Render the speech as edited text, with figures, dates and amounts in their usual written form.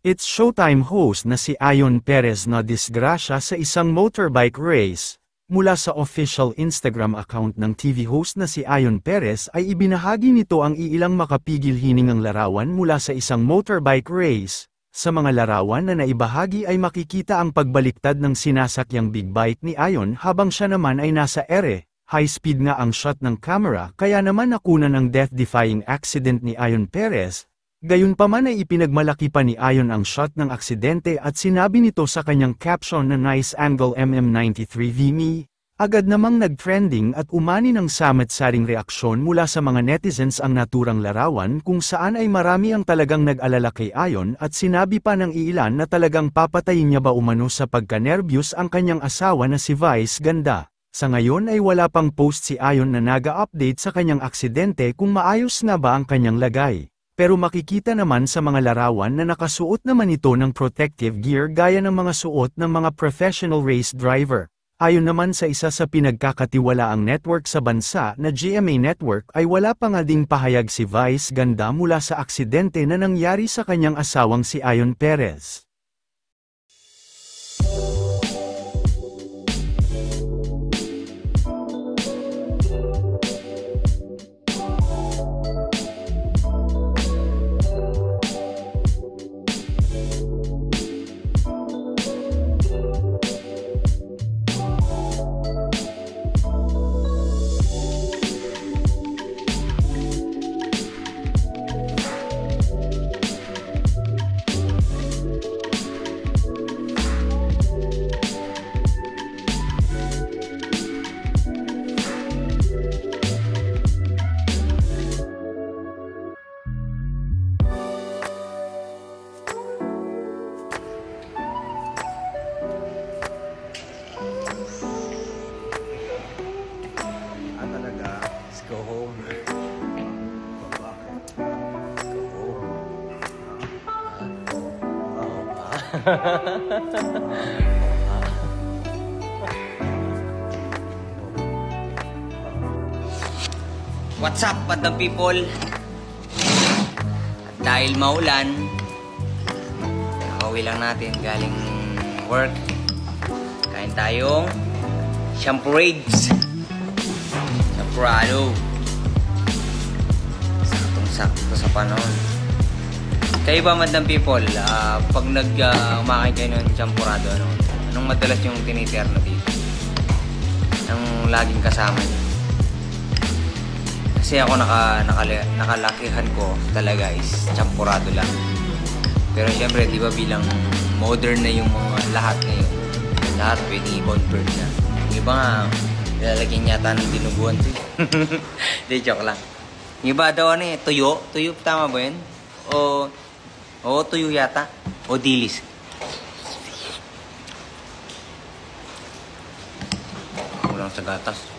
It's Showtime host na si Ayon Perez na disgrasya sa isang motorbike race. Mula sa official Instagram account ng TV host na si Ayon Perez ay ibinahagi nito ang iilang makapigil hiningang larawan mula sa isang motorbike race. Sa mga larawan na naibahagi ay makikita ang pagbaliktad ng sinasakyang big bike ni Ayon habang siya naman ay nasa ere. High speed nga ang shot ng camera kaya naman nakunan ang death-defying accident ni Ayon Perez. Gayunpaman ay ipinagmalaki pa ni Ayon ang shot ng aksidente at sinabi nito sa kanyang caption na nice angle mm93V me. Agad namang nag-trending at umani ng samet-saring reaksyon mula sa mga netizens ang naturang larawan kung saan ay marami ang talagang nag-alala kay Ayon at sinabi pa ng iilan na talagang papatayin niya ba umano sa pagka-nervyos ang kanyang asawa na si Vice Ganda. Sa ngayon ay wala pang post si Ayon na naga-update sa kanyang aksidente kung maayos nga ba ang kanyang lagay. Pero makikita naman sa mga larawan na nakasuot naman ito ng protective gear gaya ng mga suot ng mga professional race driver. Ayon naman sa isa sa pinagkakatiwalaang network sa bansa na GMA Network ay wala pa nga ding pahayag si Vice Ganda mula sa aksidente na nangyari sa kanyang asawang si Ayon Perez. Go home. Go home. What's up, madam people? At dahil maulan, nakauwi lang natin galing work. Kain tayong champorades. Champurado. Saktong-sakto sa panahon. Kayo ba, madam people, pag umakain kayo ng champurado, anong madalas yung tiniterno dito? Anong laging kasama niyo? Kasi ako nakalakihan ko talaga is champurado lang. Pero syempre, di ba bilang modern na yung mga lahat ngayon, lahat pwede i-convert na. Yung iba nga, lalagyan yata ng dinuguan to. Di, joke lang. Yung iba daw tuyo? Tuyo, tama ba yun? O tuyo yata. O dilis. Kulang sa gatas.